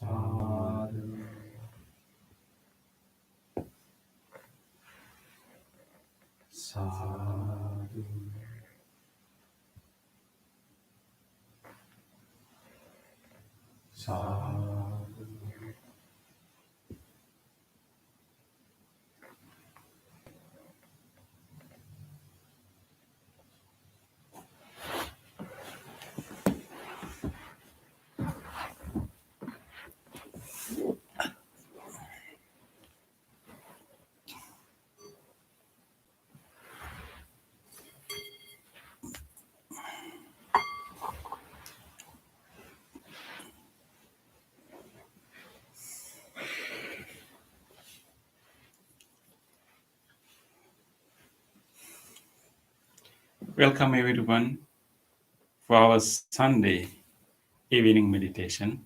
Sadhu, sadhu, sadhu. Welcome everyone for our Sunday evening meditation.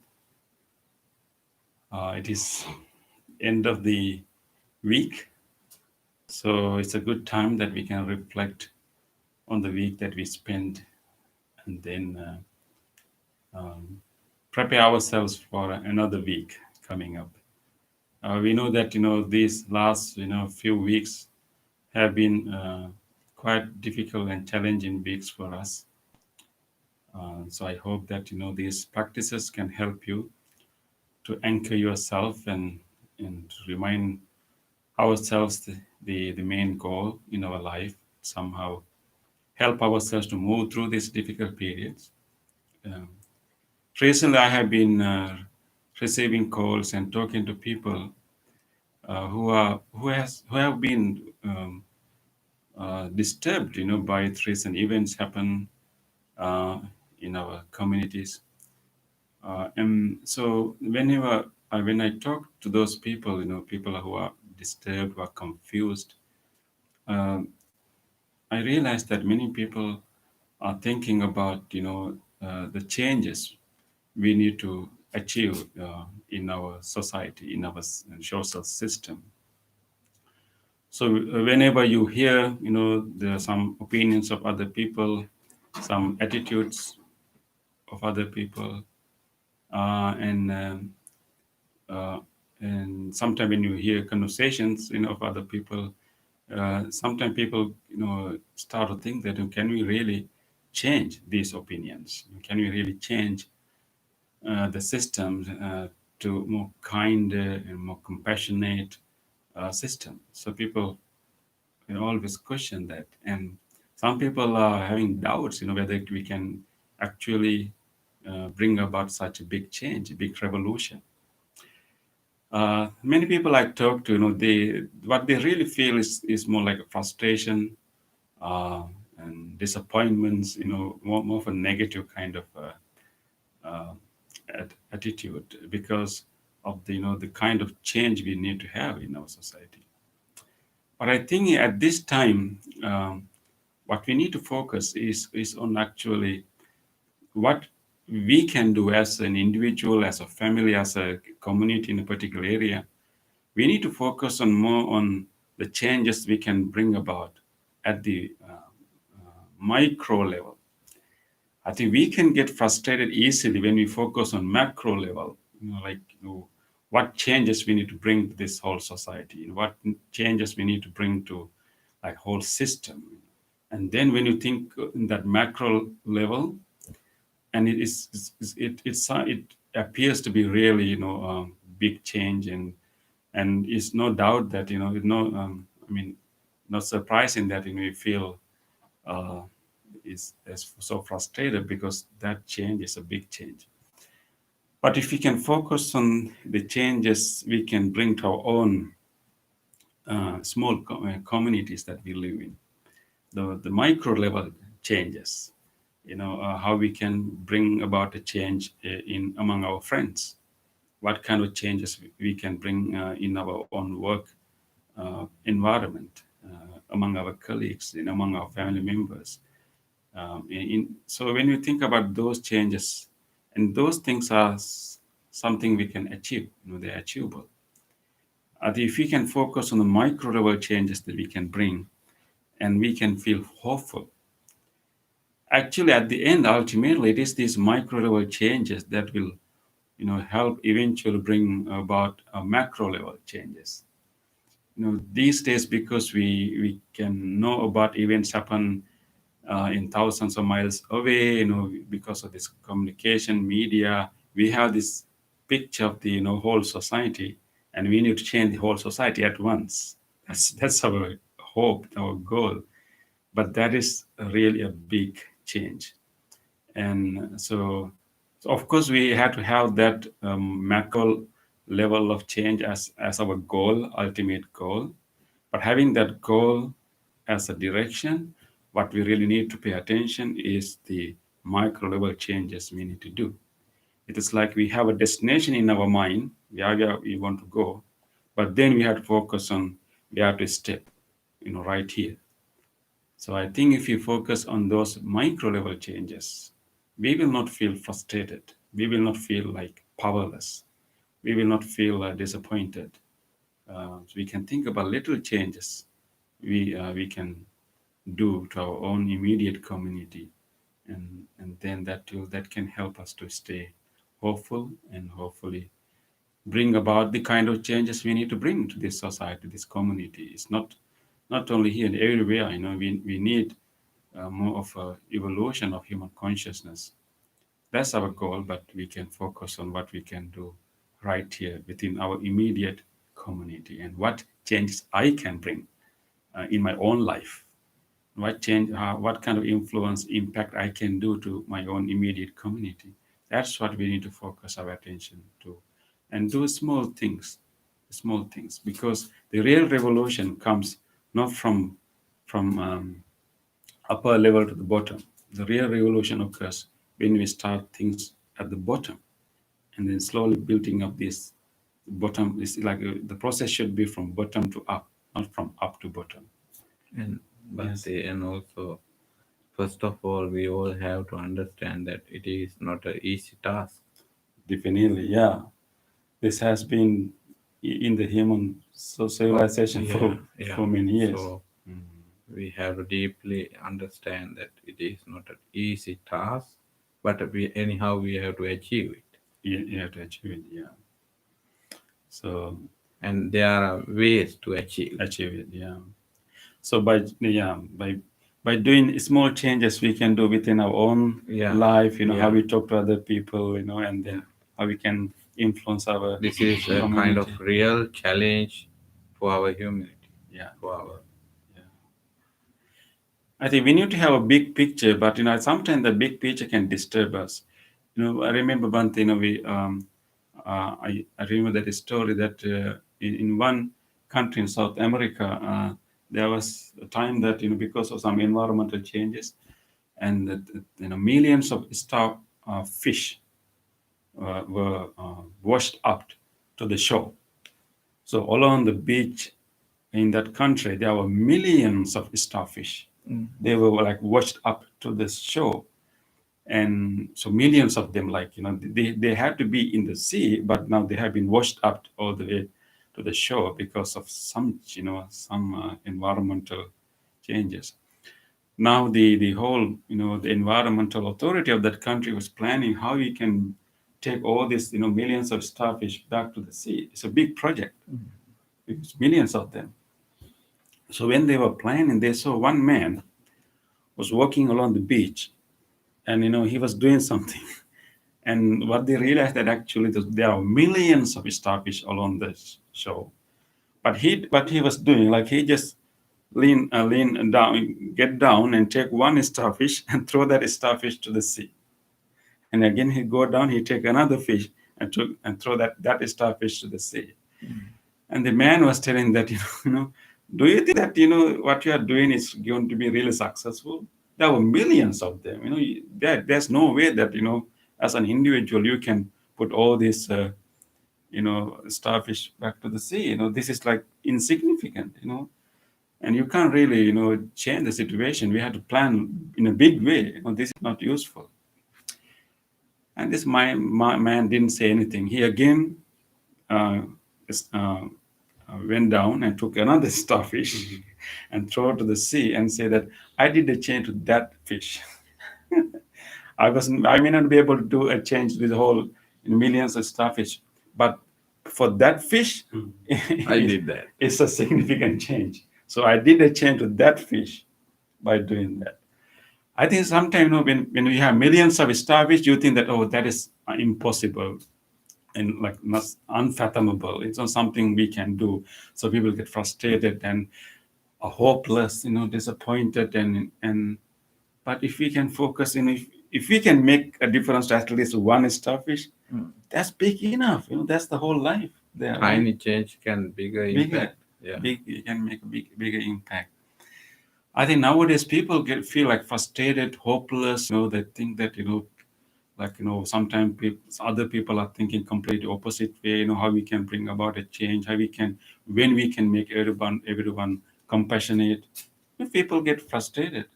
It is end of the week, so it's a good time that we can reflect on the week that we spent, and then prepare ourselves for another week coming up. We know that these last few weeks have been quite difficult and challenging weeks for us. So I hope that these practices can help you to anchor yourself and to remind ourselves the main goal in our life. Somehow help ourselves to move through these difficult periods. Um, Recently, I have been receiving calls and talking to people who have been disturbed, by recent events happen uh, in our communities. And so when I talk to those people, people who are disturbed, who are confused, um, I realize that many people are thinking about, the changes we need to achieve in our society, in our social system. So whenever you hear, there are some opinions of other people, some attitudes of other people, uh, and um, uh, and sometimes when you hear conversations, of other people, sometimes people, start to think that can we really change these opinions? Can we really change the system to more kinder and more compassionate system? So people always question that, and some people are having doubts, whether we can actually bring about such a big change, a big revolution. Many people I talk to, they what they really feel is more like a frustration uh, and disappointments, more of a negative kind of uh, attitude because of the the kind of change we need to have in our society. But I think at this time, what we need to focus is on actually what we can do as an individual, as a family, as a community in a particular area. We need to focus on more on the changes we can bring about at the micro level. I think we can get frustrated easily when we focus on macro level, like what changes we need to bring to this whole society, what changes we need to bring to like whole system. And then when you think in that macro level, and it appears to be really big change, and it's no doubt that I mean, not surprising that you feel uh, is so frustrated because that change is a big change. But if we can focus on the changes we can bring to our own small communities that we live in, the micro level changes, how we can bring about a change in among our friends, what kind of changes we can bring in our own work environment, among our colleagues and among our family members. So when you think about those changes, and those things are something we can achieve, they're achievable. If we can focus on the micro level changes that we can bring, and we can feel hopeful. Actually, at the end, ultimately, it is these micro level changes that will, help eventually bring about macro level changes. These days, because we can know about events happen in thousands of miles away, because of this communication media, we have this picture of the whole society, and we need to change the whole society at once. That's our hope, our goal. But that is really a big change. And so of course, we had to have that macro level of change as our goal, ultimate goal. But having that goal as a direction, what we really need to pay attention is the micro level changes we need to do. It is like we have a destination in our mind, where we want to go, but then we have to focus on where to step, right here. So I think if you focus on those micro level changes, we will not feel frustrated. We will not feel like powerless. We will not feel disappointed. So we can think about little changes we can do to our own immediate community, and then that can help us to stay hopeful and hopefully bring about the kind of changes we need to bring to this society, this community. It's not not only here, everywhere. We need more of a evolution of human consciousness. That's our goal, but we can focus on what we can do right here within our immediate community and what changes I can bring in my own life. What kind of influence, impact I can do to my own immediate community. That's what we need to focus our attention to, and do small things, because the real revolution comes not from upper level to the bottom. The real revolution occurs when we start things at the bottom, and then slowly building up this bottom. Is like the process should be from bottom to up, not from up to bottom. And but Yes, and also, first of all, we all have to understand that it is not an easy task. definitely. Yeah, this has been in the human Oh, civilization yeah, yeah. for many years. So we have to deeply understand that it is not an easy task, but we anyhow we have to achieve it. You have to achieve it. Yeah. So And there are ways to achieve. achieve it. Yeah. So by doing small changes we can do within our own Yeah, life. How yeah, we talk to other people. And yeah. then how we can influence our This is a kind of community. real challenge for our humanity, Yeah. for our. Yeah. I think we need to have a big picture, but sometimes the big picture can disturb us. I remember one thing. I remember that story that in one country in South America, there was a time that because of some environmental changes, and that millions of fish were washed up to the shore. So along the beach in that country, there were millions of starfish. They were like washed up to the shore, and so millions of them, like they had to be in the sea, but now they have been washed up all the way to the shore because of some environmental changes. Now the whole the environmental authority of that country was planning how we can take all these millions of starfish back to the sea. It's a big project. It's millions of them. So when they were planning, they saw one man was walking along the beach, and he was doing something. And what they realized that actually there are millions of starfish along the shore. But what he was doing, like he just lean down, get down, and take one starfish and throw that starfish to the sea. And again he go down, he take another fish and throw that starfish to the sea. And the man was telling that do you think that what you are doing is going to be really successful? There were millions of them. There's no way that as an individual you can put all these starfish back to the sea. This is like insignificant. And you can't really change the situation. We have to plan in a big way. This is not useful. And this my man didn't say anything. He again uh, went down and took another starfish and throw it to the sea and say that I did a change to that fish. I may not be able to do a change with the whole millions of starfish, but for that fish, I did that. it's a significant change. So I did a change to that fish by doing that. I think sometimes when we have millions of starfish, you think that that is impossible and like not unfathomable. It's not something we can do. So people get frustrated and are hopeless, disappointed, and but if we can focus if we can make a difference to at least one starfish, that's big enough. That's the whole life there, right? Tiny change can bigger Bigger, impact. Yeah. big, you can make a bigger impact. I think nowadays people feel like frustrated, hopeless. They think that like sometimes other people are thinking completely opposite way. How we can bring about a change, when we can make everyone compassionate. If people get frustrated,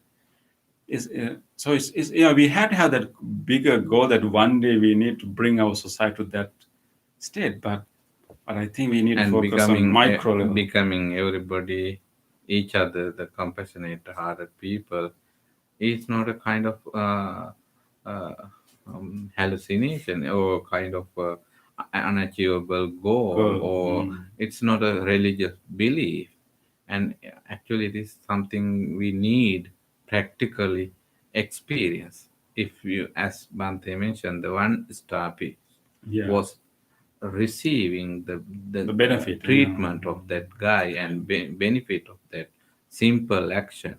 we had to have that bigger goal that one day we need to bring our society to that state, but I think we need to And focus on micro level. becoming everybody, each other, the compassionate hearted people, is not a kind of uh, hallucination or kind of unachievable goal, Goal. or it's not a religious belief. And actually, it is something we need practically experience. If you, as Bante mentioned, the one star piece Yeah, was receiving the the benefit. Yeah, treatment of that guy and benefit of that simple action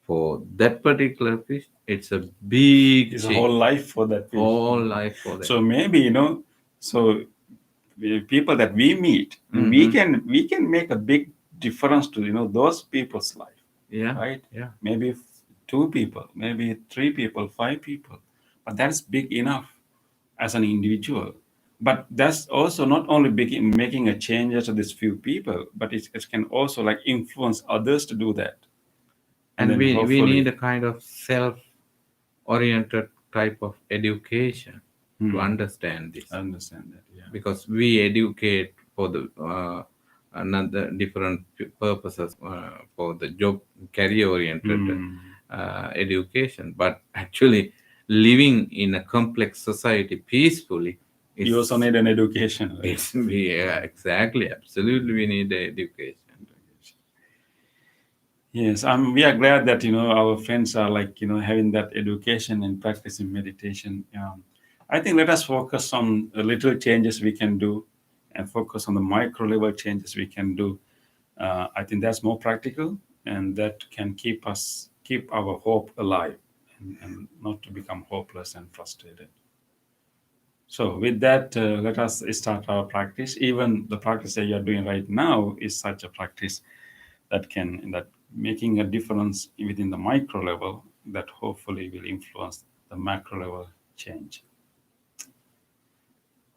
for that particular fish, it's a big it's a whole change, life for that fish. whole life for that. So maybe so people that we meet, Mm-hmm. we can make a big difference to those people's life, Yeah, right? yeah. Maybe two people, maybe three people, five people, but that's big enough as an individual. But that's also not only big in making a change to these few people, but it can also like influence others to do that, and And then we need hopefully. a kind of self-oriented type of education to understand this, I understand that. Yeah. because we educate for the another different purposes, for the job career oriented Hmm. education, but actually living in a complex society peacefully You also is need an education, right? it's we exactly, absolutely, we need the education. Yes, we are glad that our friends are like having that education and practicing meditation. I think let us focus on the little changes we can do, and focus on the micro level changes we can do. I think that's more practical, and that can keep our hope alive, and not to become hopeless and frustrated. So with that, let us start our practice. Even the practice that you are doing right now is such a practice that making a difference within the micro level that hopefully will influence the macro level change.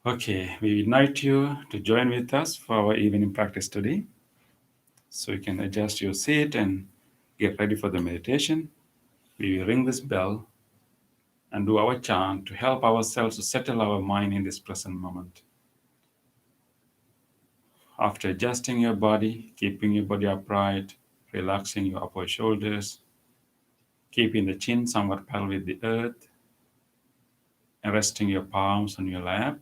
Okay, we invite you to join with us for our evening practice today. So you can adjust your seat and get ready for the meditation. We will ring this bell and do our chant to help ourselves to settle our mind in this present moment. After adjusting your body, keeping your body upright, relaxing your upper shoulders, keeping the chin somewhat parallel with the earth, and resting your palms on your lap.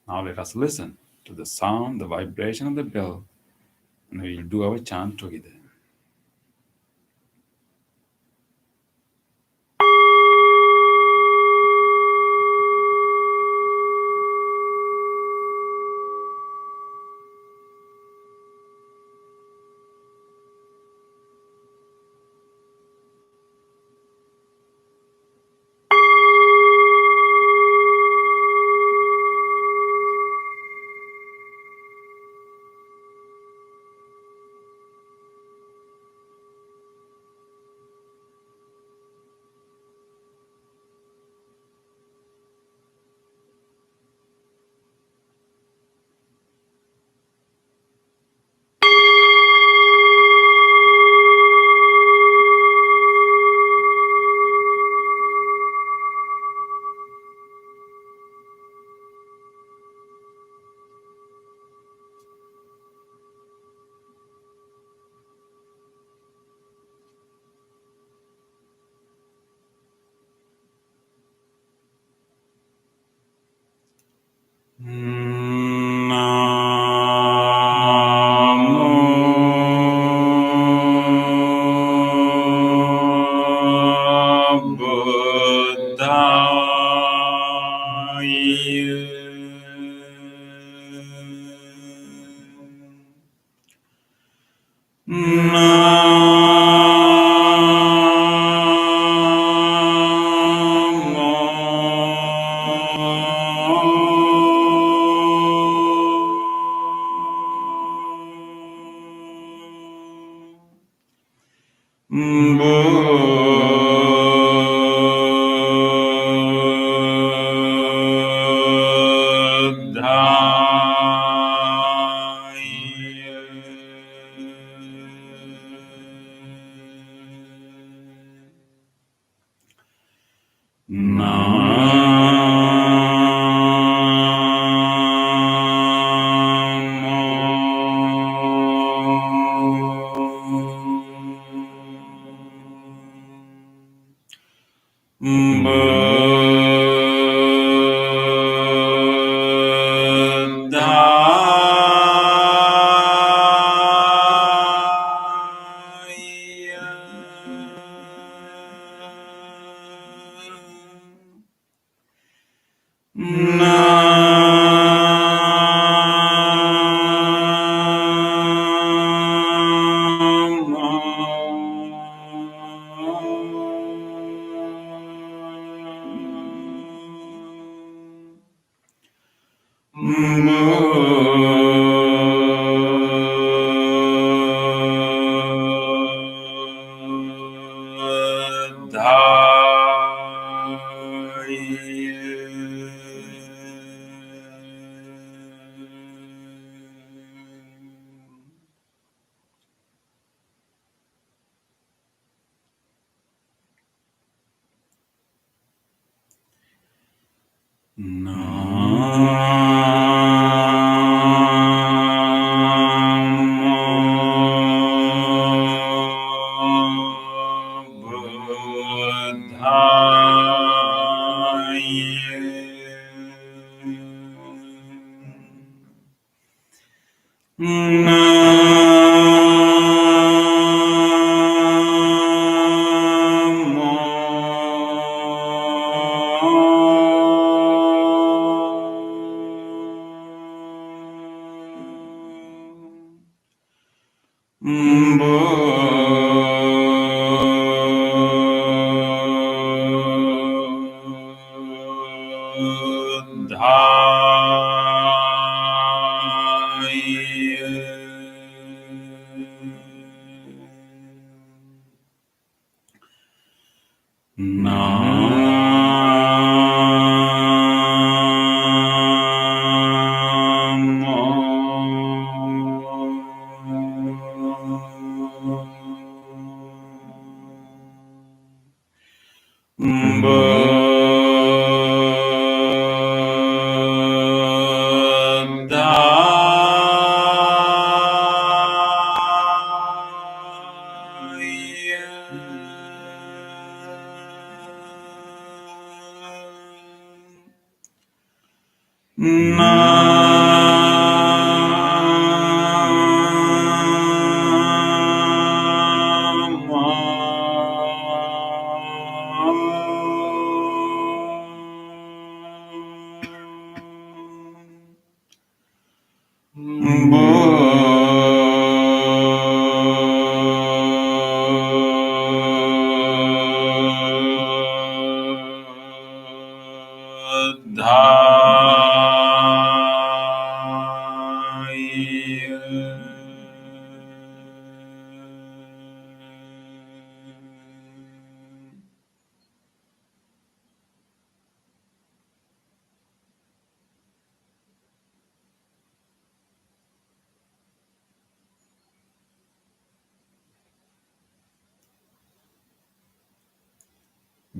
Now let us listen to the sound, the vibration of the bell, and we will do our chant together. Namo Buddhaya. Buddhaya.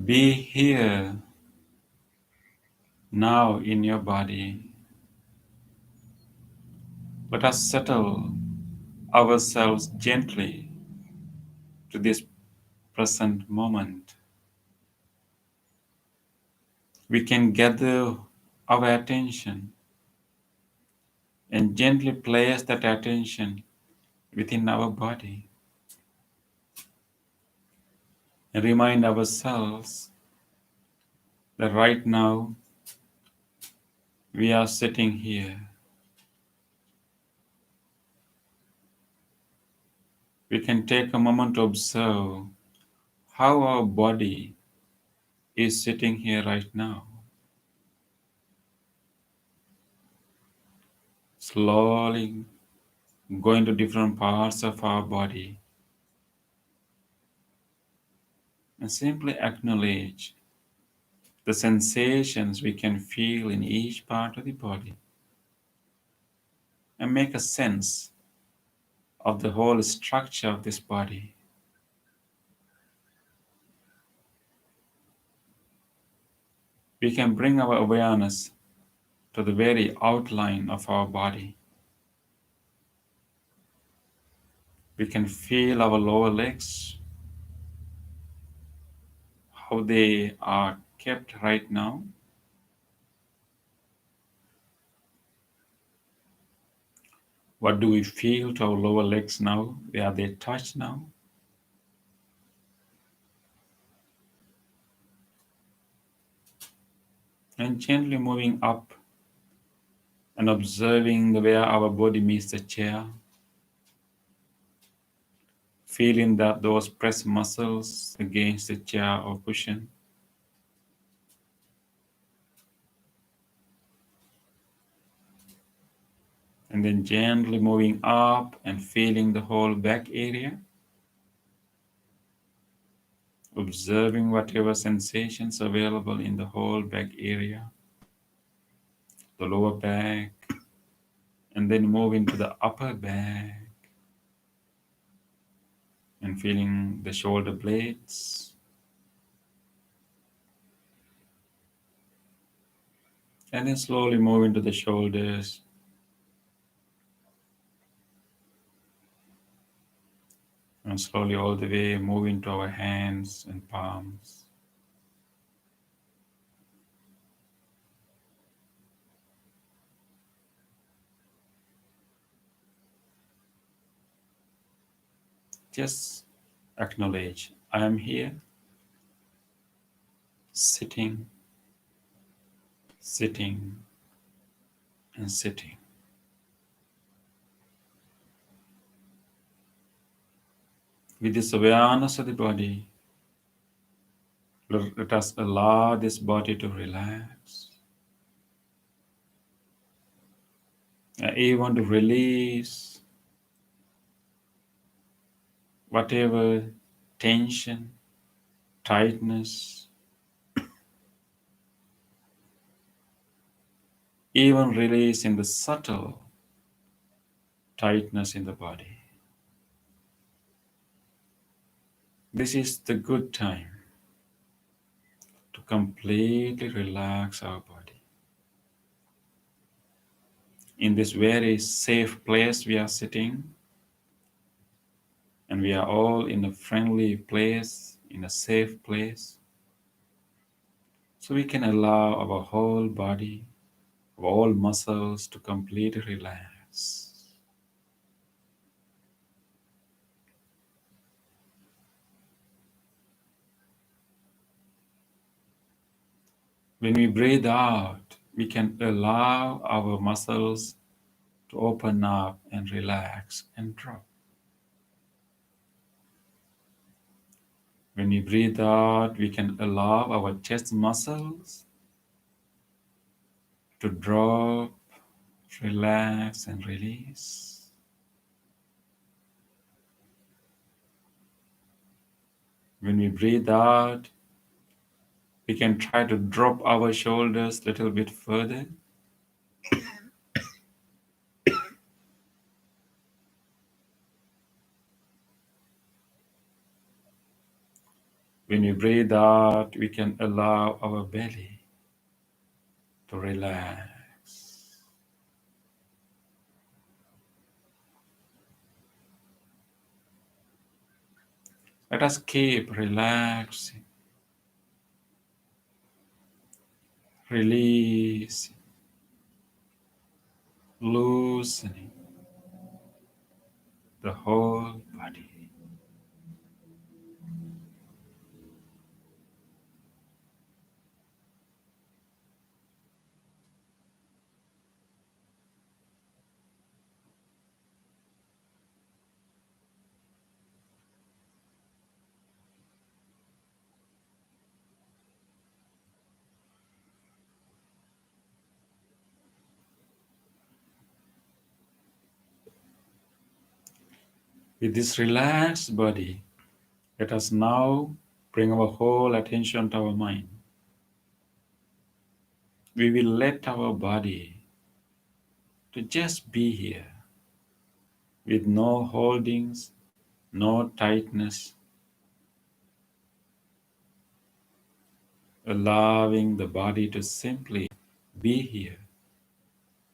Be here now in your body. Let us settle ourselves gently to this present moment. We can gather our attention and gently place that attention within our body and remind ourselves that right now we are sitting here. We can take a moment to observe how our body is sitting here right now. Slowly going to different parts of our body and simply acknowledge the sensations we can feel in each part of the body and make a sense of the whole structure of this body. We can bring our awareness to the very outline of our body. We can feel our lower legs, how they are kept right now. What do we feel to our lower legs now? Where are they touched now? And gently moving up and observing the way our body meets the chair, feeling that those press muscles against the chair or cushion. And then gently moving up and feeling the whole back area, observing whatever sensations available in the whole back area, the lower back, and then move into the upper back and feeling the shoulder blades, And then slowly move into the shoulders. And slowly all the way move into our hands and palms. Just acknowledge I am here, sitting, sitting, and sitting. With this awareness of the body, let us allow this body to relax. And even to release whatever tension, tightness, even releasing the subtle tightness in the body. This is the good time to completely relax our body. In this very safe place we are sitting, and we are all in a friendly place, in a safe place, so we can allow our whole body, all muscles to completely relax. When we breathe out, we can allow our muscles to open up and relax and drop. When we breathe out, we can allow our chest muscles to drop, relax, and release. When we breathe out, we can try to drop our shoulders a little bit further. When we breathe out, we can allow our belly to relax. Let us keep relaxing, releasing, loosening the whole body. With this relaxed body, let us now bring our whole attention to our mind. We will let our body to just be here with no holdings, no tightness, allowing the body to simply be here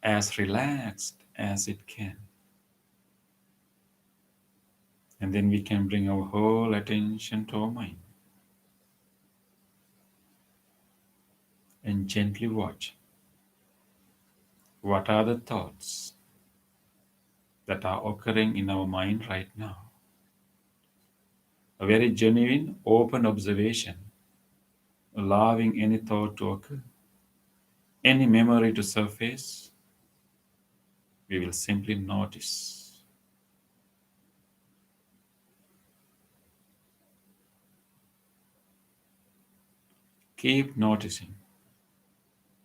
as relaxed as it can. And then we can bring our whole attention to our mind and gently watch what are the thoughts that are occurring in our mind right now. A very genuine, open observation, allowing any thought to occur, any memory to surface. We will simply notice. Keep noticing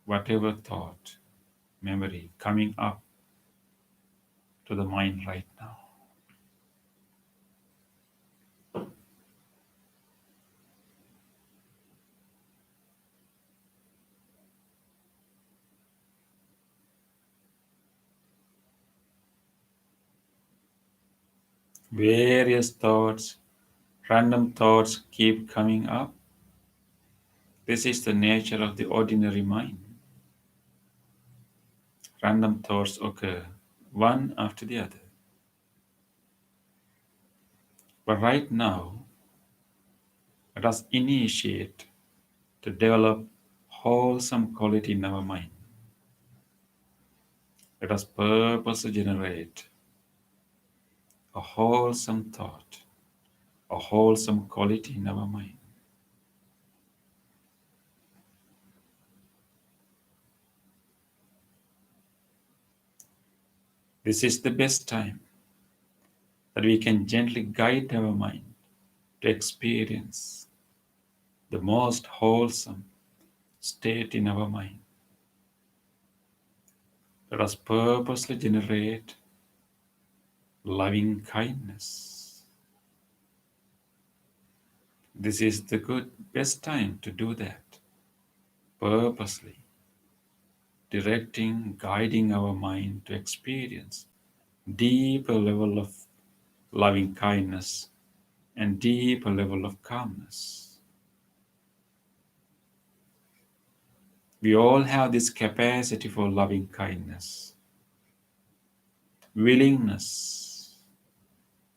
whatever thought, memory coming up to the mind right now. Various thoughts, random thoughts keep coming up. This is the nature of the ordinary mind. Random thoughts occur, one after the other. But right now, let us initiate to develop wholesome quality in our mind. Let us purposely generate a wholesome thought, a wholesome quality in our mind. This is the best time that we can gently guide our mind to experience the most wholesome state in our mind. Let us purposely generate loving kindness. This is the good best time to do that. Purposely directing, guiding our mind to experience deeper level of loving kindness and deeper level of calmness. We all have this capacity for loving kindness, willingness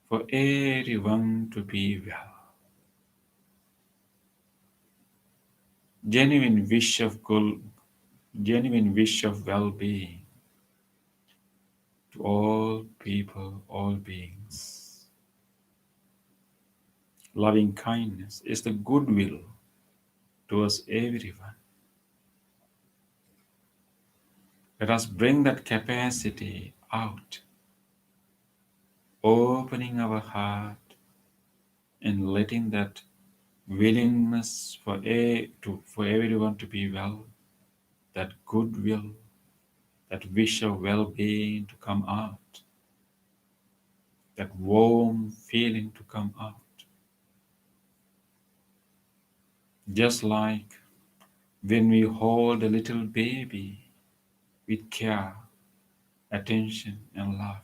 for everyone to be well, genuine wish of good, genuine wish of well-being to all people, all beings. Loving kindness is the goodwill towards everyone. Let us bring that capacity out, opening our heart and letting that willingness for everyone to be well, that goodwill, that wish of well-being to come out, that warm feeling to come out. Just like when we hold a little baby with care, attention, and love.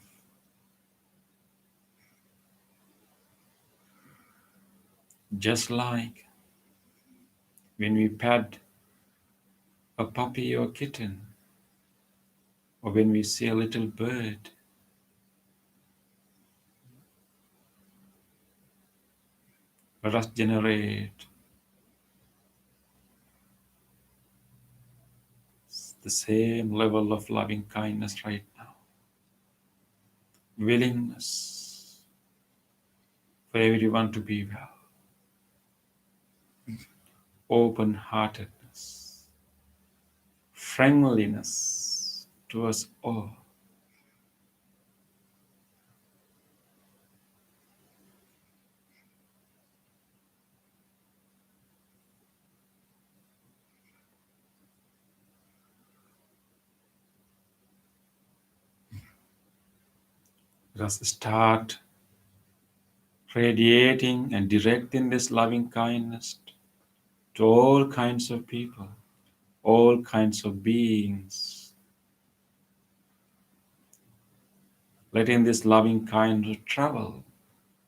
Just like when we pet a puppy or kitten, or when we see a little bird, let us generate the same level of loving kindness right now. Willingness for everyone to be well. Open heartedness, friendliness towards all. Let us start radiating and directing this loving kindness to all kinds of people, all kinds of beings, letting this loving kindness travel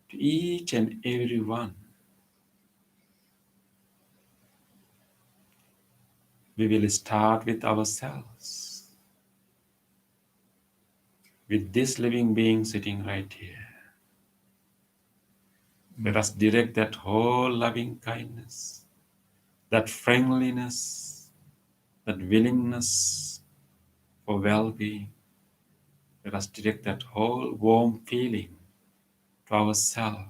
to each and every one. We will start with ourselves, with this living being sitting right here. Let us direct that whole loving kindness, that friendliness, that willingness for well-being. Let us direct that whole warm feeling to ourselves.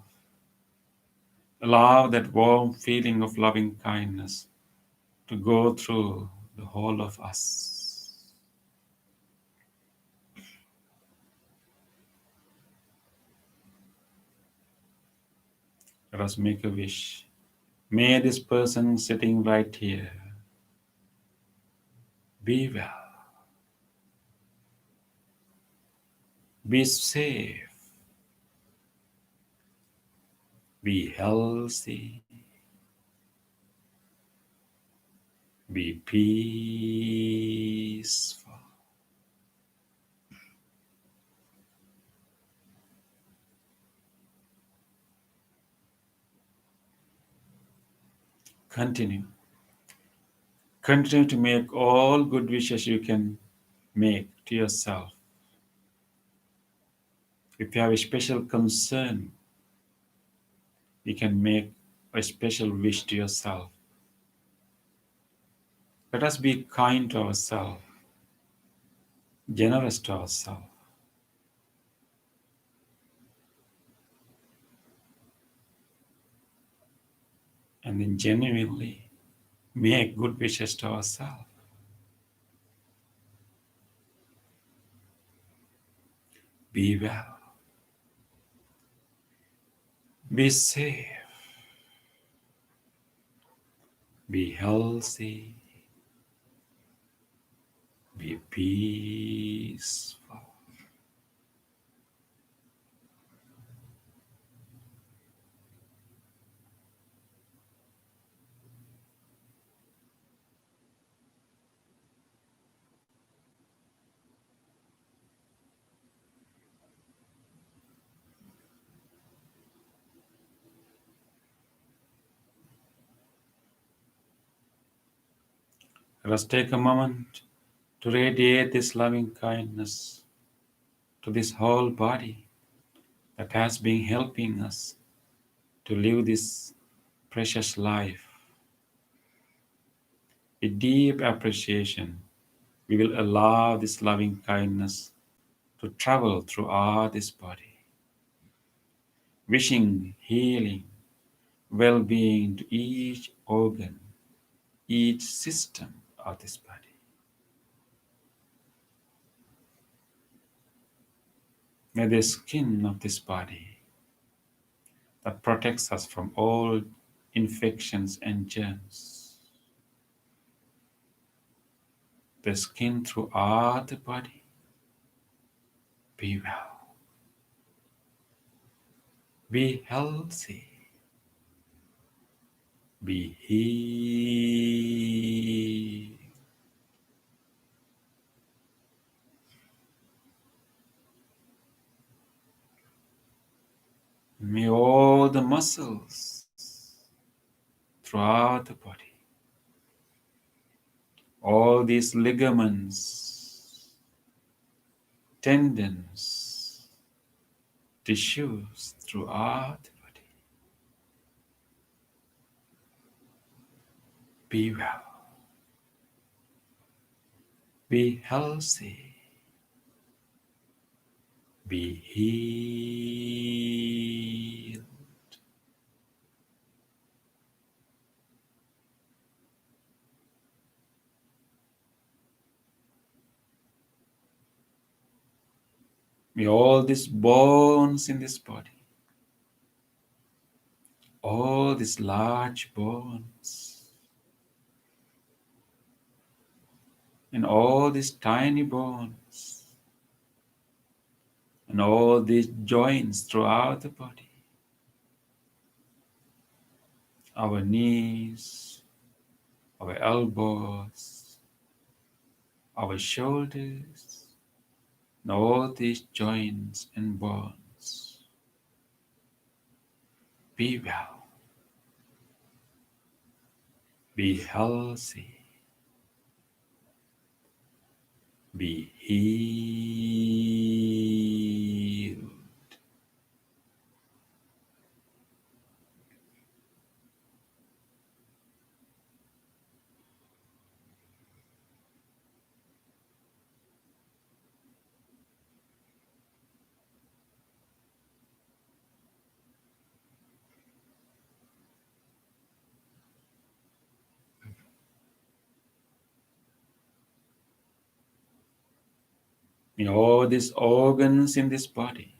Allow that warm feeling of loving kindness to go through the whole of us. Let us make a wish. May this person sitting right here be well, be safe, be healthy, be peaceful. Continue. Continue to make all good wishes you can make to yourself. If you have a special concern, you can make a special wish to yourself. Let us be kind to ourselves, generous to ourselves, and then genuinely make good wishes to ourselves. Be well, be safe, be healthy, be peaceful. Let us take a moment to radiate this loving kindness to this whole body that has been helping us to live this precious life. With deep appreciation, we will allow this loving kindness to travel throughout this body, wishing healing, well being to each organ, each system of this body. May the skin of this body that protects us from all infections and germs, the skin throughout the body, be well, be healthy, be healed. May all the muscles throughout the body, all these ligaments, tendons, tissues throughout the body, be well, be healthy, be healed. May all these bones in this body, all these large bones, and all these tiny bones, and all these joints throughout the body, our knees, our elbows, our shoulders, and all these joints and bones, be well, be healthy, be healed. May all these organs in this body,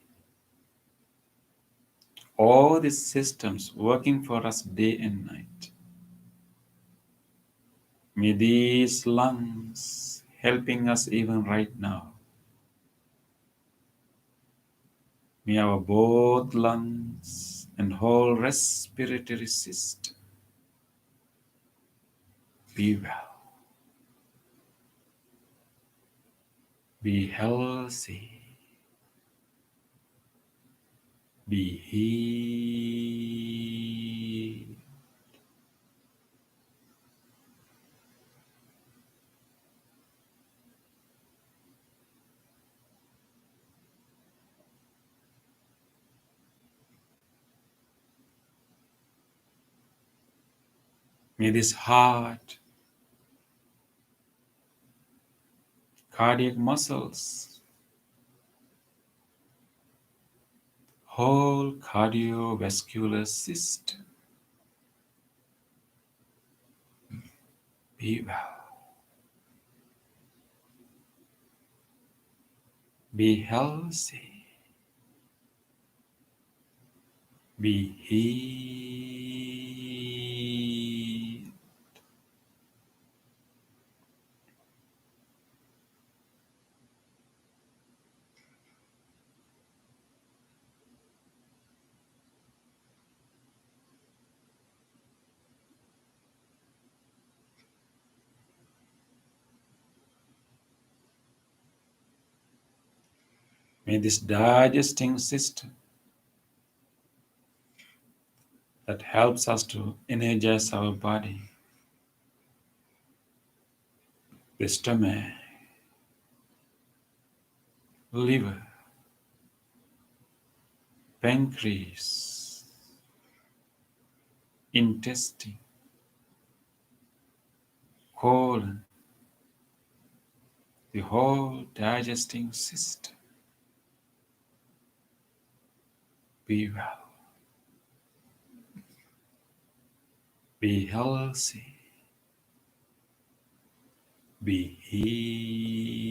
all these systems working for us day and night, may these lungs helping us even right now, may our both lungs and whole respiratory system be well, be healthy, be healed. May this heart, cardiac muscles, whole cardiovascular system be well, be healthy, be healed. May this digesting system that helps us to energize our body, the stomach, liver, pancreas, intestine, colon, the whole digesting system be well, be healthy, be healed.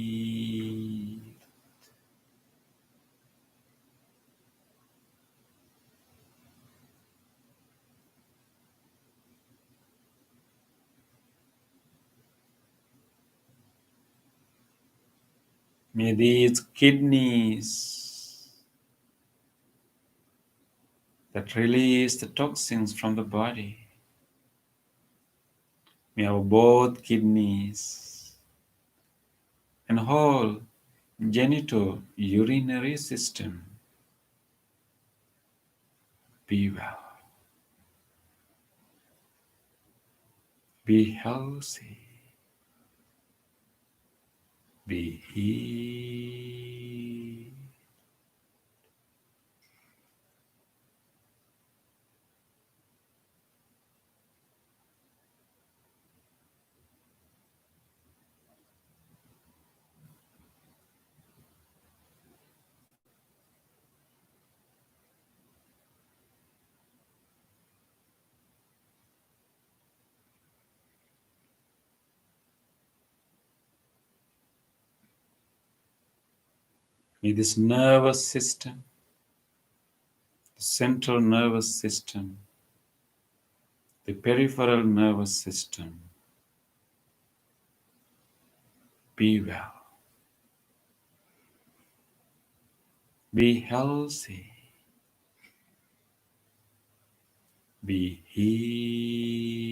May these kidneys that release the toxins from the body, may our both kidneys and whole genital urinary system be well, be healthy, be healed. May this nervous system, the central nervous system, the peripheral nervous system be well, be healthy, be healed.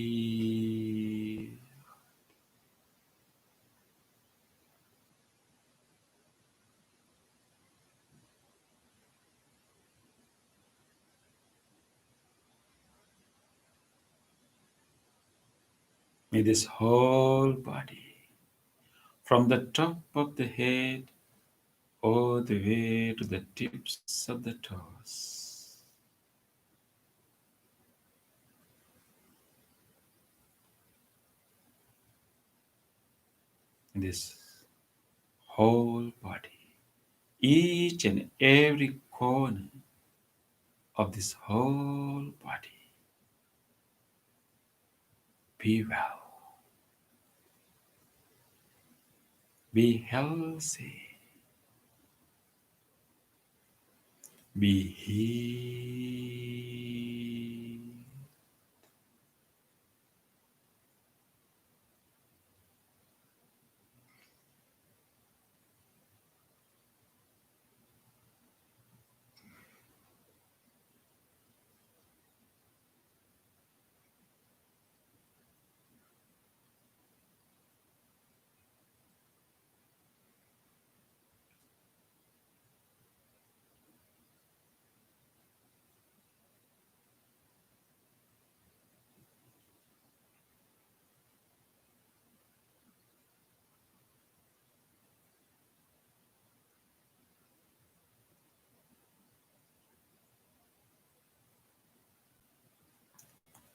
May this whole body, from the top of the head all the way to the tips of the toes, this whole body, each and every corner of this whole body be well, be healthy, be healed.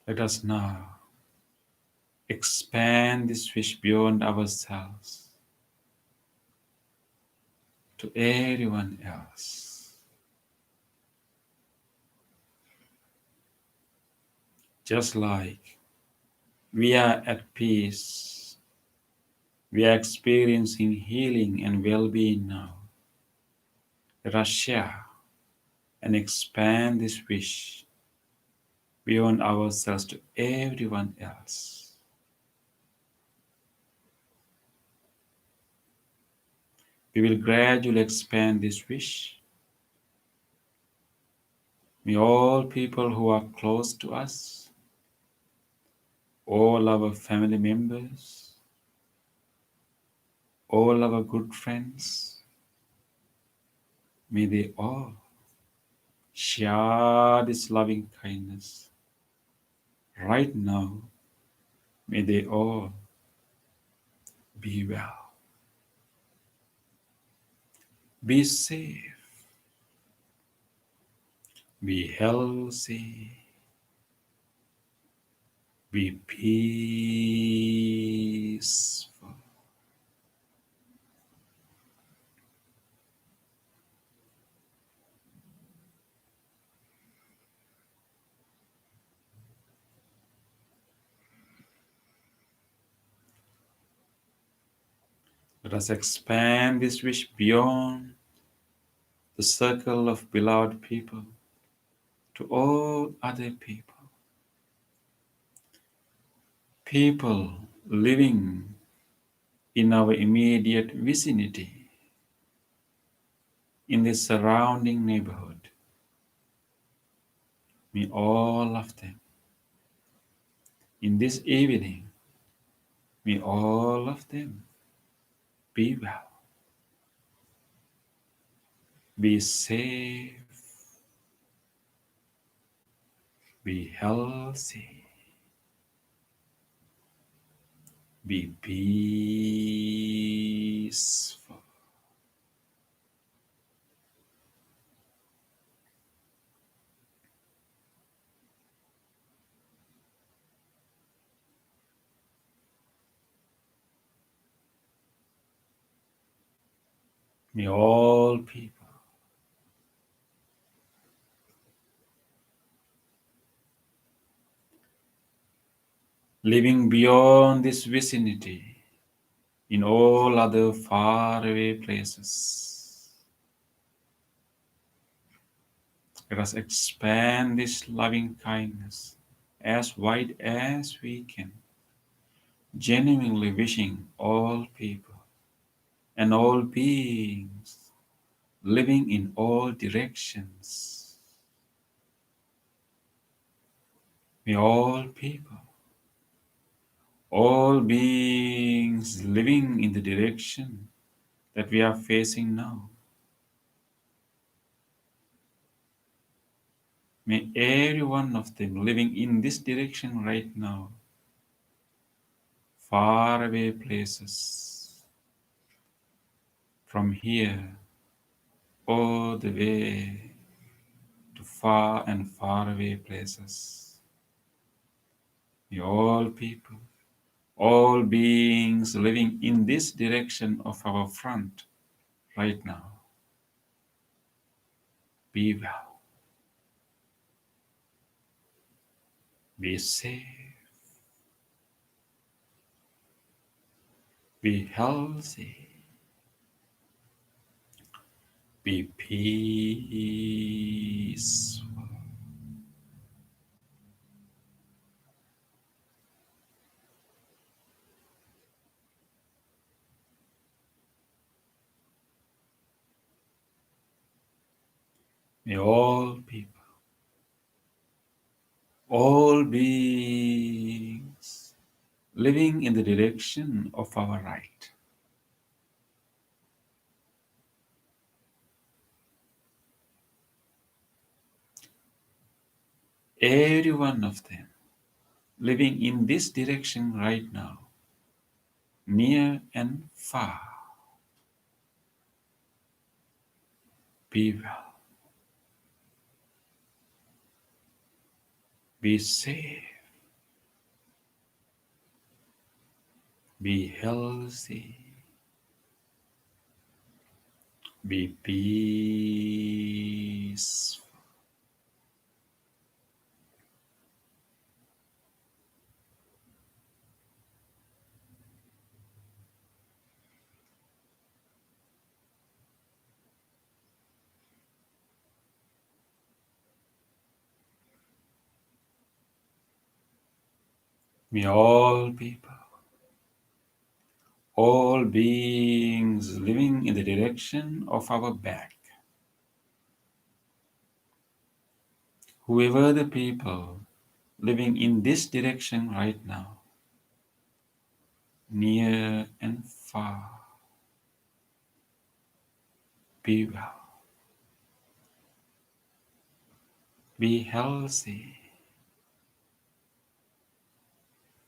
Let us now expand this wish beyond ourselves to everyone else. Just like we are at peace, we are experiencing healing and well being now. Let us share and expand this wish beyond ourselves to everyone else. We will gradually expand this wish. May all people who are close to us, all our family members, all our good friends, may they all share this loving kindness. Right now, may they all be well, be safe, be healthy, be peaceful. Let us expand this wish beyond the circle of beloved people to all other people. People living in our immediate vicinity, in the surrounding neighborhood. May all of them, in this evening, may all of them be well, be safe, be healthy, be peaceful. May all people living beyond this vicinity in all other faraway places. Let us expand this loving kindness as wide as we can, genuinely wishing all people and all beings living in all directions. May all people, all beings living in the direction that we are facing now, may every one of them living in this direction right now, far away places, from here all the way to far and far away places. May all people, all beings living in this direction of our front right now be well, be safe, be healthy, be peaceful. May all people, all beings living in the direction of our right, every one of them living in this direction right now, near and far, be well, be safe, Be healthy. Be peaceful. May all beings living in the direction of our back, whoever the people living in this direction right now, near and far, be well, be healthy,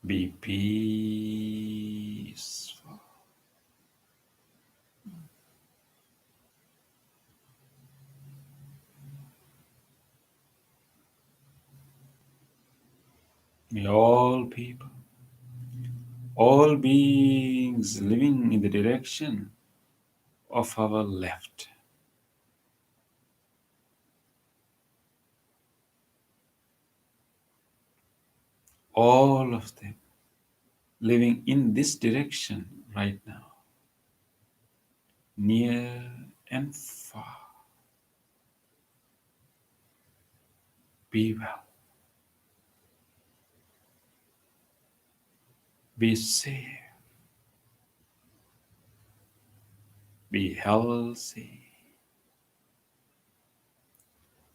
be peaceful. May all beings living in the direction of our left, all of them living in this direction right now, near and far, be well, be safe, be healthy,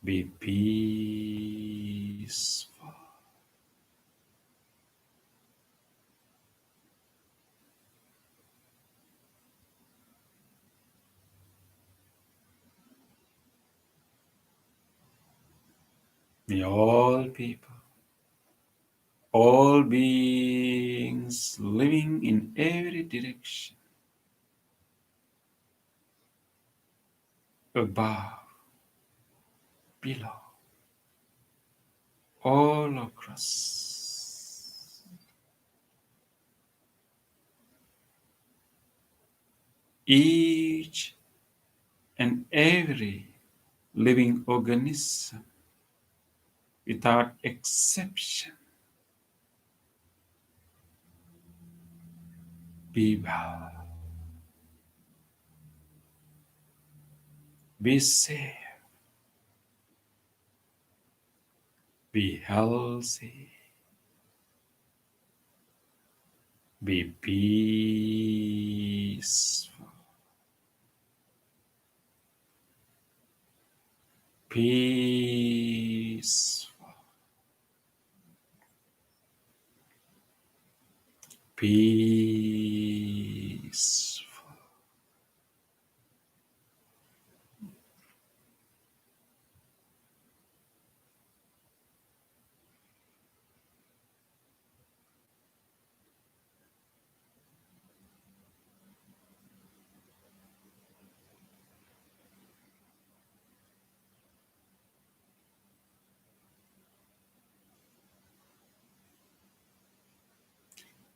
be peaceful. May all beings living in every direction, above, below, all across, each and every living organism without exception, be well, be safe, be healthy, be peaceful, peaceful, peaceful.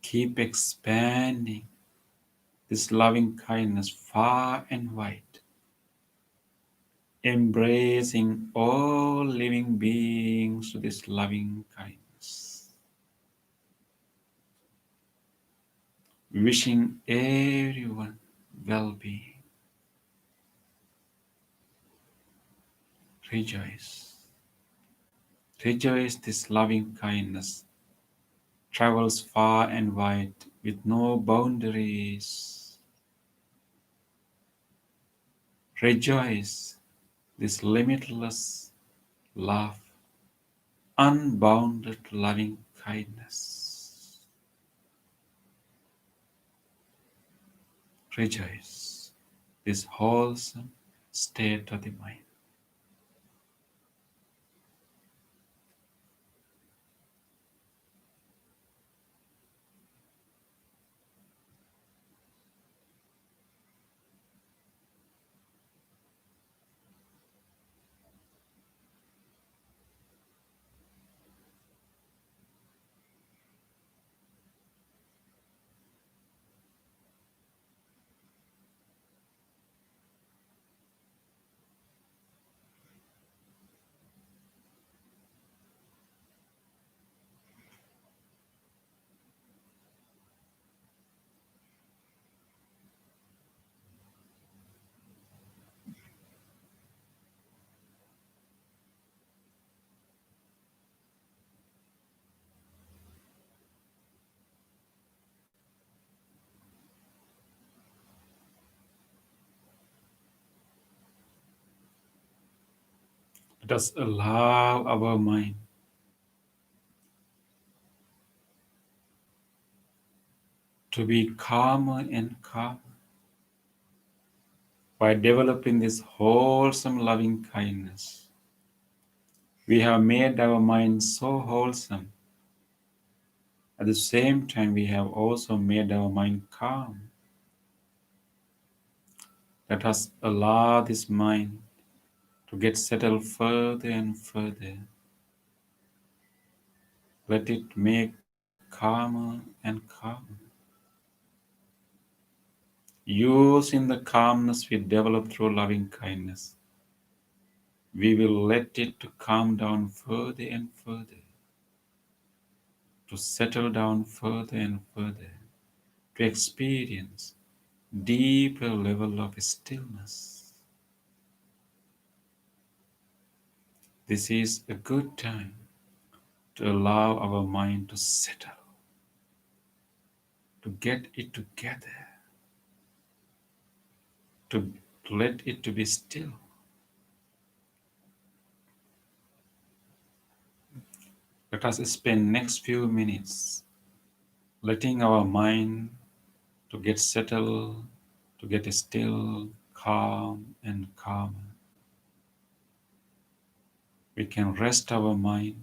Keep expanding this loving kindness far and wide, embracing all living beings with this loving kindness, wishing everyone well-being. Rejoice. Rejoice, this loving kindness travels far and wide with no boundaries. Rejoice, this limitless love, unbounded loving kindness. Rejoice, this wholesome state of the mind. Let us allow our mind to be calmer and calmer by developing this wholesome loving kindness. We have made our mind so wholesome. At the same time, we have also made our mind calm. Let us allow this mind to get settled further and further. Let it make calmer and calmer. Using the calmness we develop through loving kindness, we will let it to calm down further and further, to settle down further and further, to experience deeper level of stillness. This is a good time to allow our mind to settle, to get it together, to let it to be still. Let us spend next few minutes letting our mind to get settled, to get still, calm and calmer. We can rest our mind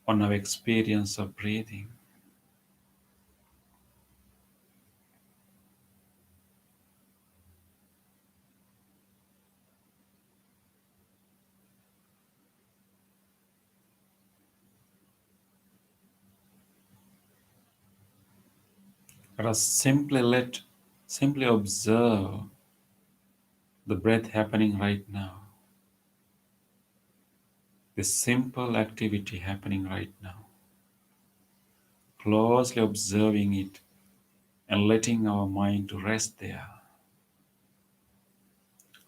on our experience of breathing. Let us simply observe the breath happening right now, this simple activity happening right now, closely observing it and letting our mind to rest there.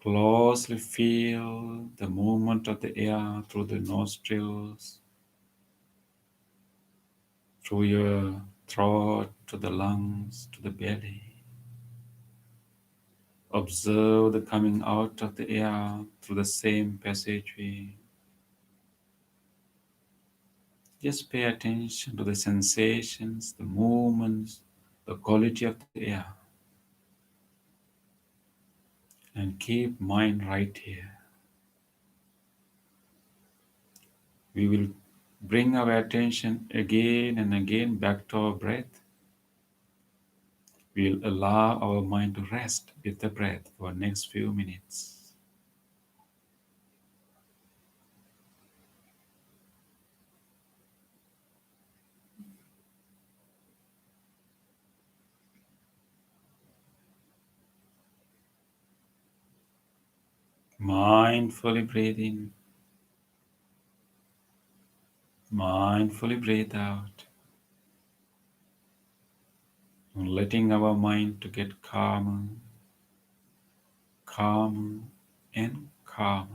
Closely feel the movement of the air through the nostrils, through your throat, to the lungs, to the belly. Observe the coming out of the air through the same passageway. Just pay attention to the sensations, the movements, the quality of the air, and keep mind right here. We will bring our attention again and again back to our breath. We'll allow our mind to rest with the breath for the next few minutes. Mindfully breathe in, mindfully breathe out, and letting our mind to get calmer, calmer and calmer.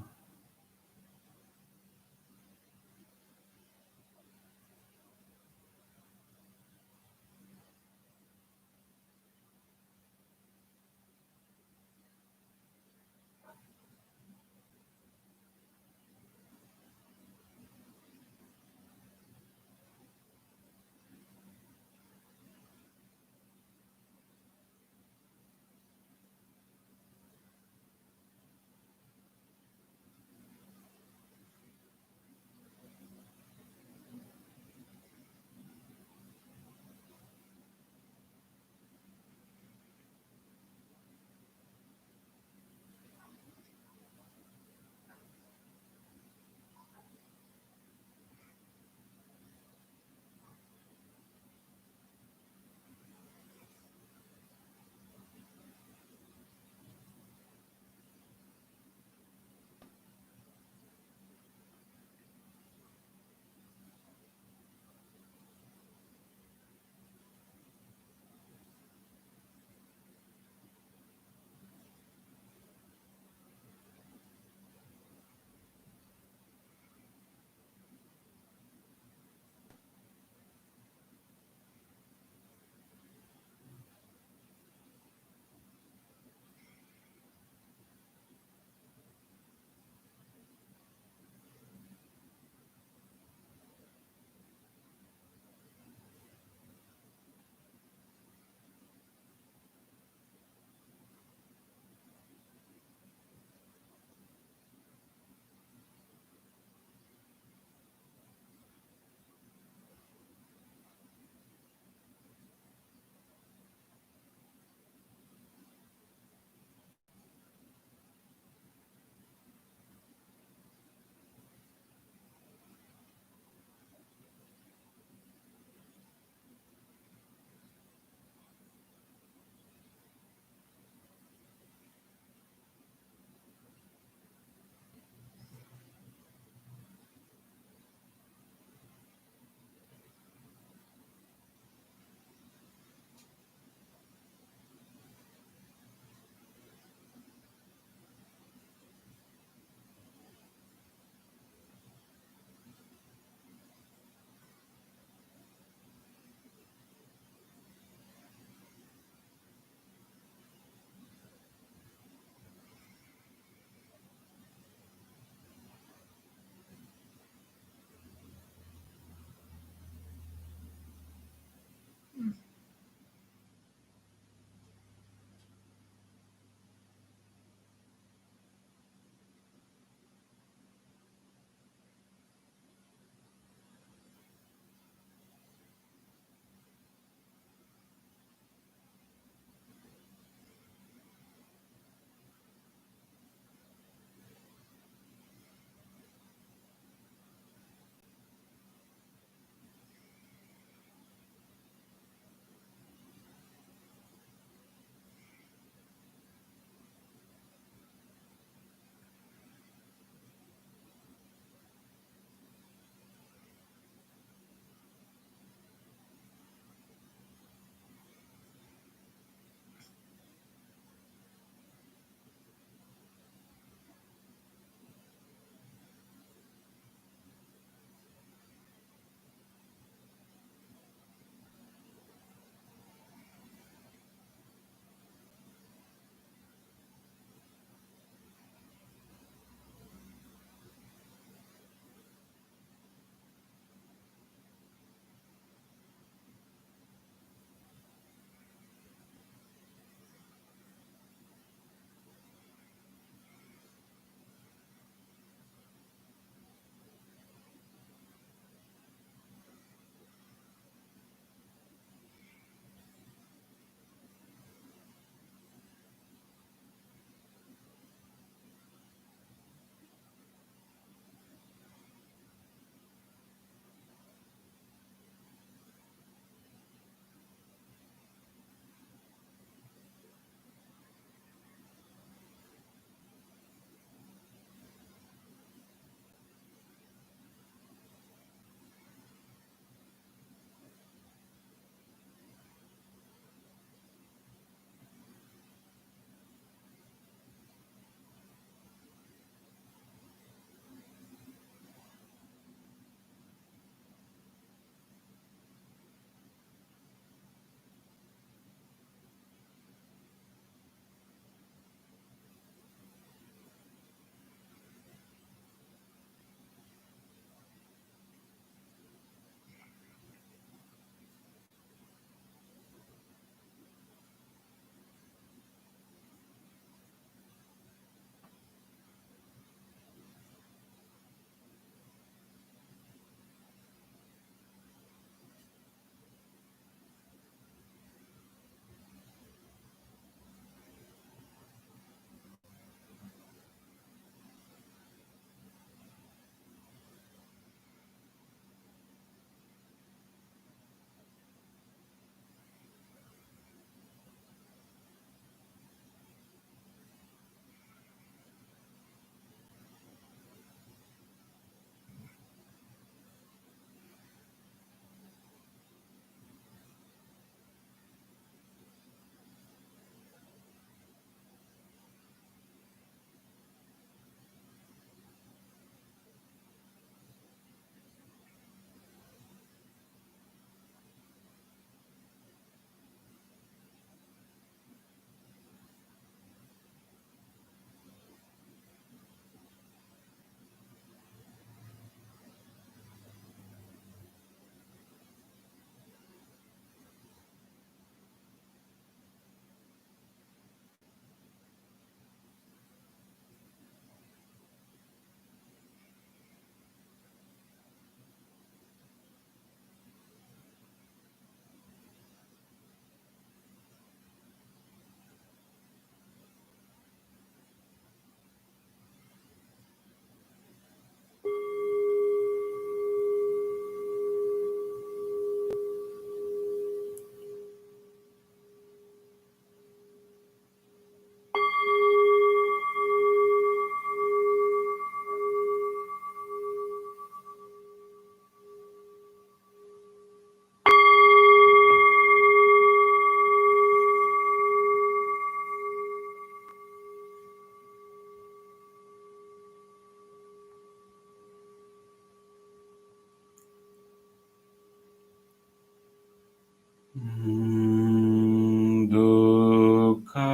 Dukkha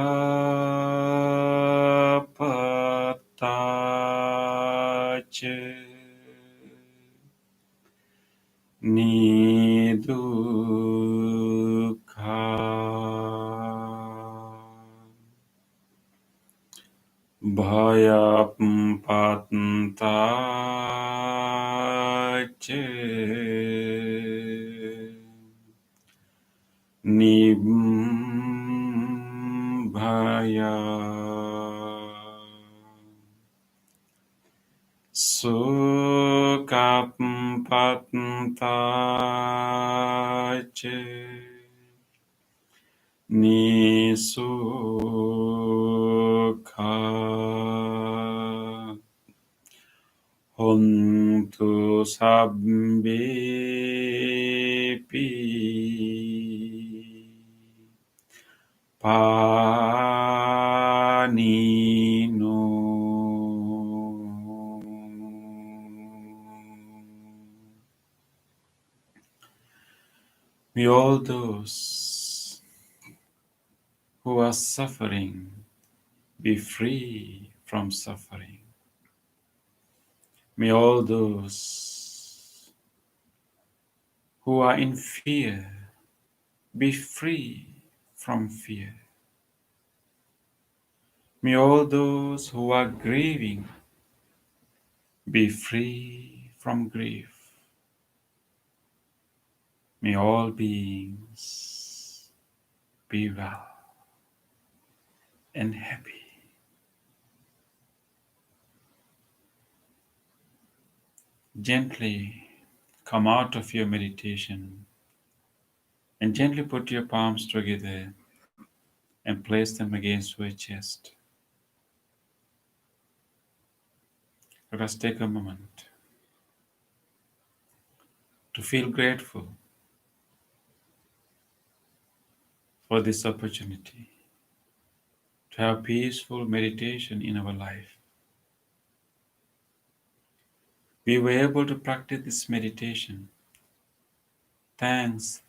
patache nidukkha Bhayapattache Nibbhaya Sukampattache Nisukha Hontu sabbepi panino. May all those who are suffering be free from suffering. May all those who are in fear be free from fear. May all those who are grieving be free from grief. May all beings be well and happy. Gently come out of your meditation and gently put your palms together and place them against your chest. Let us take a moment to feel grateful for this opportunity to have peaceful meditation in our life. We were able to practice this meditation thanks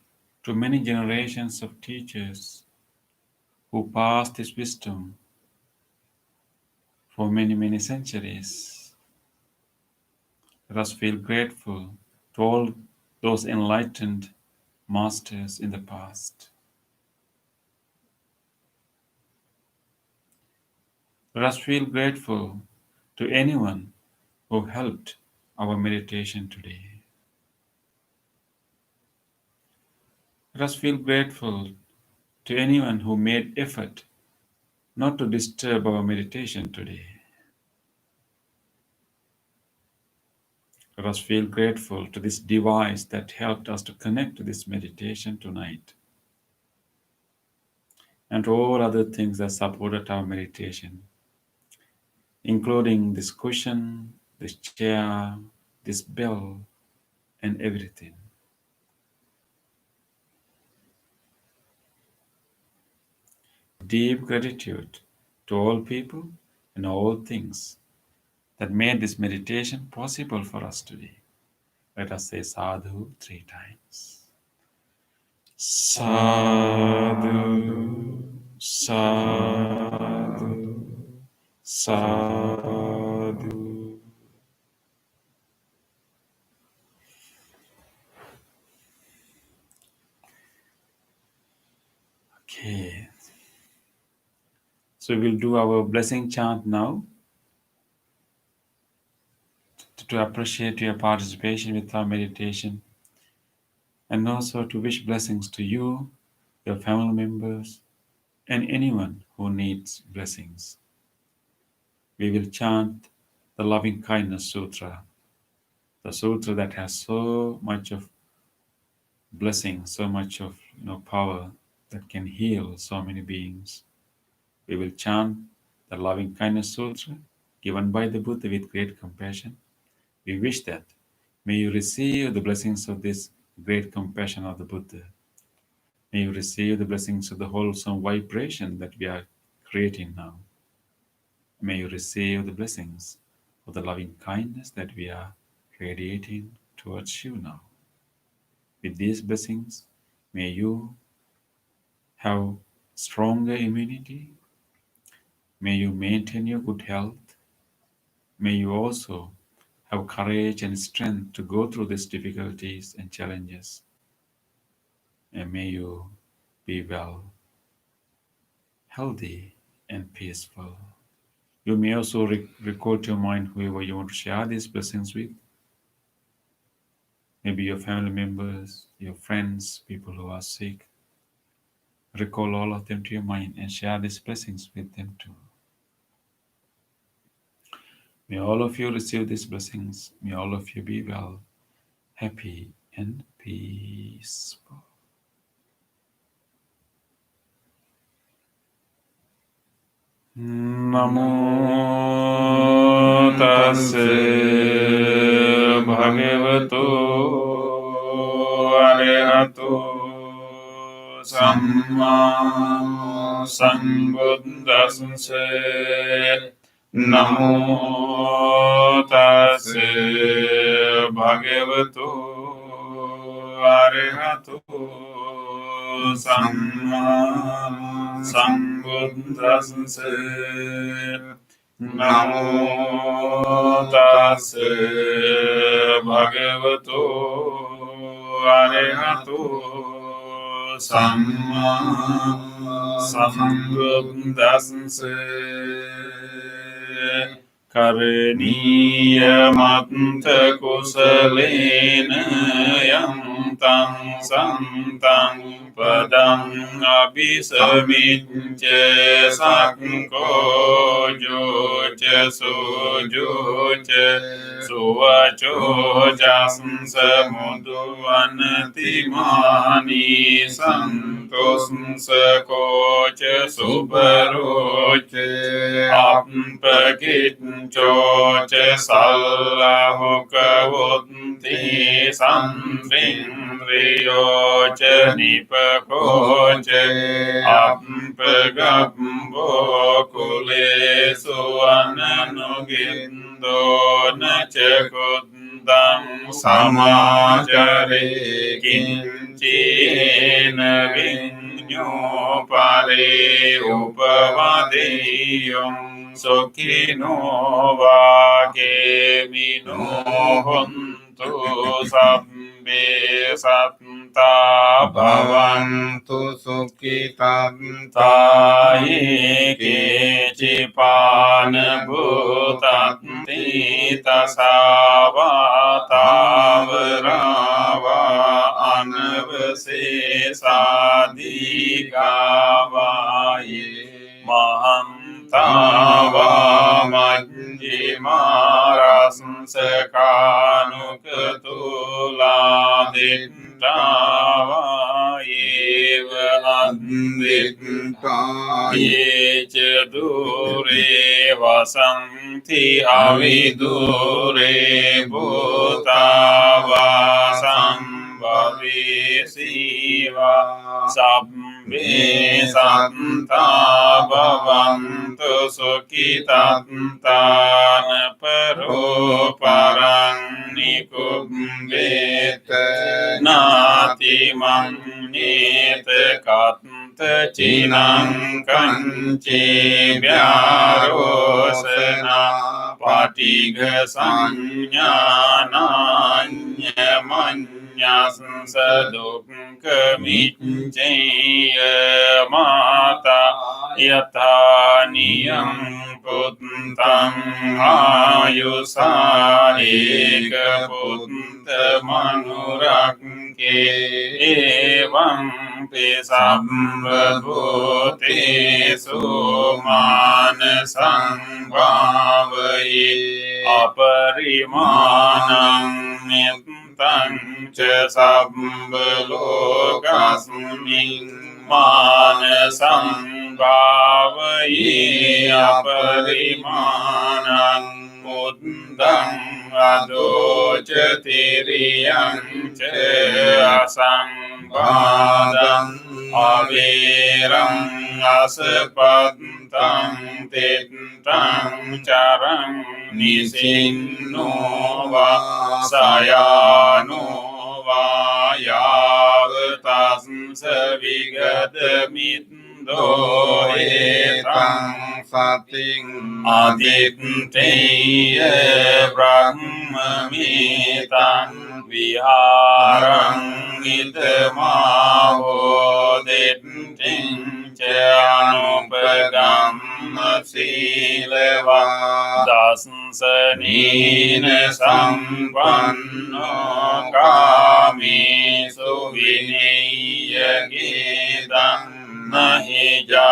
to many generations of teachers who passed this wisdom for many, many centuries. Let us feel grateful to all those enlightened masters in the past. Let us feel grateful to anyone who helped our meditation today. Let us feel grateful to anyone who made effort not to disturb our meditation today. Let us feel grateful to this device that helped us to connect to this meditation tonight, and to all other things that supported our meditation, including this cushion, this chair, this bell, and everything. Deep gratitude to all people and all things that made this meditation possible for us today. Let us say sadhu 3 times. Sadhu, sadhu, sadhu. Okay, so we'll do our blessing chant now to appreciate your participation with our meditation, and also to wish blessings to you, your family members, and anyone who needs blessings. We will chant the Loving Kindness Sutra, the sutra that has so much of blessing, so much of power that can heal so many beings. We will chant the Loving Kindness Sutra given by the Buddha with great compassion. We wish that may you receive the blessings of this great compassion of the Buddha. May you receive the blessings of the wholesome vibration that we are creating now. May you receive the blessings of the loving kindness that we are radiating towards you now. With these blessings, may you have stronger immunity. May you maintain your good health. May you also have courage and strength to go through these difficulties and challenges. And may you be well, healthy, and peaceful. You may also recall to your mind whoever you want to share these blessings with. Maybe your family members, your friends, people who are sick. Recall all of them to your mind and share these blessings with them too. May all of you receive these blessings. May all of you be well, happy, and peaceful. Namo tassa bhagavato arahato samma sambuddhassa. Namo tassa bhagavato arahato samma sambuddhassa. Namo tassa bhagavato arahato samma sambuddhassa. Karaniyamatha kusalena yantam santam padam abhisamicca sakko jocha sojocha suvacho jasansa muduvantimani santosansa kocha subarocha apakitchocha salahukavunti samvindriyocha nipakocha ampagambo kulesu ananugindo nachakundam samachare kinchena vinyopare upavadeyam Sokhino vakemino hontu sabbe satta bhavantu sukhitantaye kechipana bhutanti tasavatavrava anavasesadikavaye maham Tava Majjimarassakanukatula Dittava Eva Anditta Yecha Dure Vasanti Avidure Bhutava Sambhavi Siva Sabbe Santa Bhavantu Sukhitantana Paro Parang Nikumbeta Nati Manneta Katanta Chinang Kanchi Vyarosana Patiga Sanyana Manyasansadukka Mitchaya Mata Yata Niyam Puttam Ayusa Eka Putta Manurakke Evam Pisambhute Manasang Bhavaye Aparimanam Nittam Cha Sambhalokasmin Manasang Bhavaye Aparimanam Muddam Adochatiriyam Cha Asambhadam Averam Asapantam Tittam Charam Nisinno Vasayano Vayavatasn สวิกตมิตโตเอตังสัตติงอดิตเตยบรหมมิตังวิหารังอิตมาโหติติงเจอนุปกัมมสีเลวะดัสสนีนสัมปันโนกามิสุวินิยกิตังนะหิจา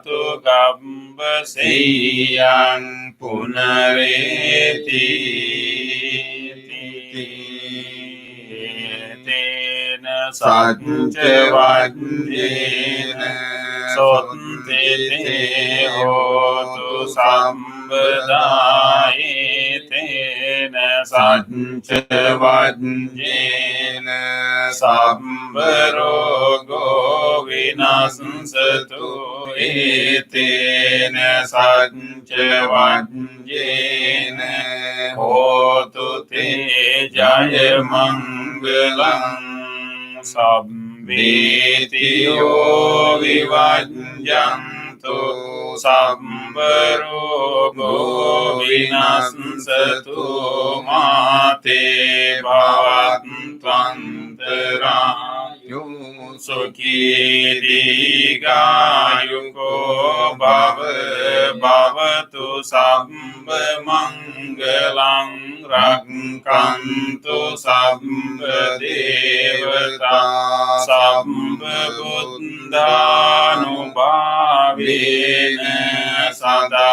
ตุกัปปสิยันปุณเรติเตนะสัจจวัจเจนะสดติเตโหตุสัมปดาเอเตนะสัจจวัจเจนะสัมปโรโกวินัสสตุเอเตนะสัจจวัจเจนะโหตุเตจายมังเกลังสัพพิติโยวิวัจจันตุสัพพโรโควินัสสตุมาเตภวัตวันตรายยุสุขีติกายุโกภวะภวตุสัพพมังคลังรักขันตุสัพพเทวตาสัพพพุทธานุภาเวนะสดา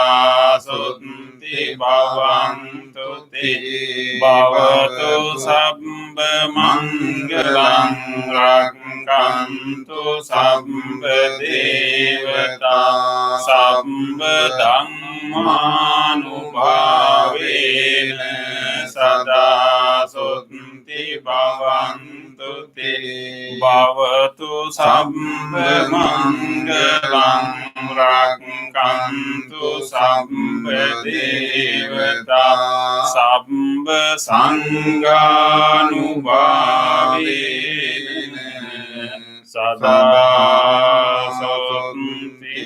สุติภวันตุติภวตุสัพพมังคลังรักขันตุสัพพเทวตาสัพพธัมมานุภาเวนะสดาสุติภวันตุติภวตุสัพพมังคลังรักขันตุสัพพเทวตาสัพพสังฆานุภาเวนะสดาสุติ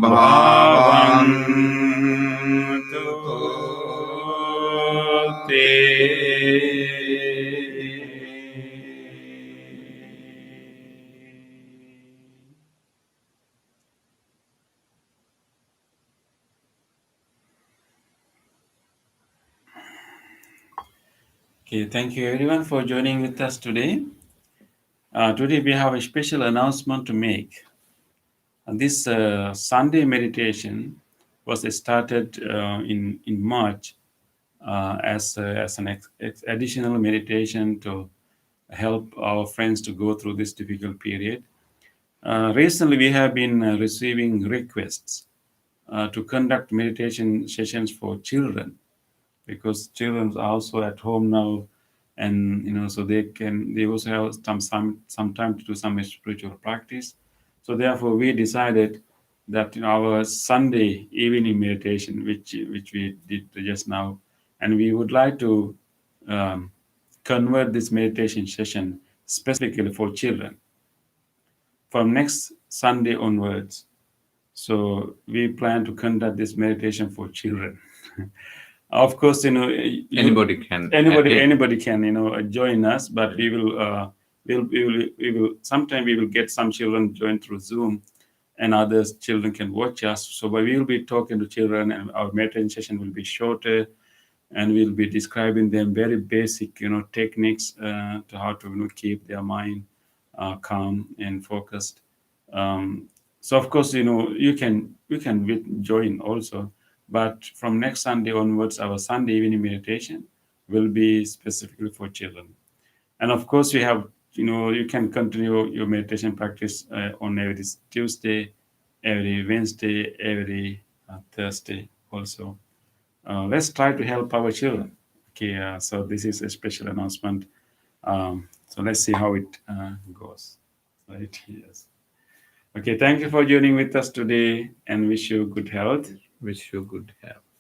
ภวันตุเต Okay, thank you everyone for joining with us today. Today we have a special announcement to make. This Sunday meditation was started in March as an additional meditation to help our friends to go through this difficult period. Recently, we have been receiving requests to conduct meditation sessions for children, because children are also at home now, and so they also have some time to do some spiritual practice. So therefore we decided that our Sunday evening meditation, which we did just now, and we would like to um, convert this meditation session specifically for children from next Sunday onwards. So we plan to conduct this meditation for children. Of course, Anybody can anybody can join us, but we will sometime we will get some children join through Zoom, and others children can watch us. So we will be talking to children, and our meditation session will be shorter, and we'll be describing them very basic techniques to how to keep their mind calm and focused. So of course, you can join also, but from next Sunday onwards, our Sunday evening meditation will be specifically for children. And of course, we have you can continue your meditation practice on every Tuesday, every Wednesday, every Thursday also. Let's try to help our children. Okay, so this is a special announcement. So let's see how it goes. Right? Yes. Okay, thank you for joining with us today, and wish you good health. wish you good health.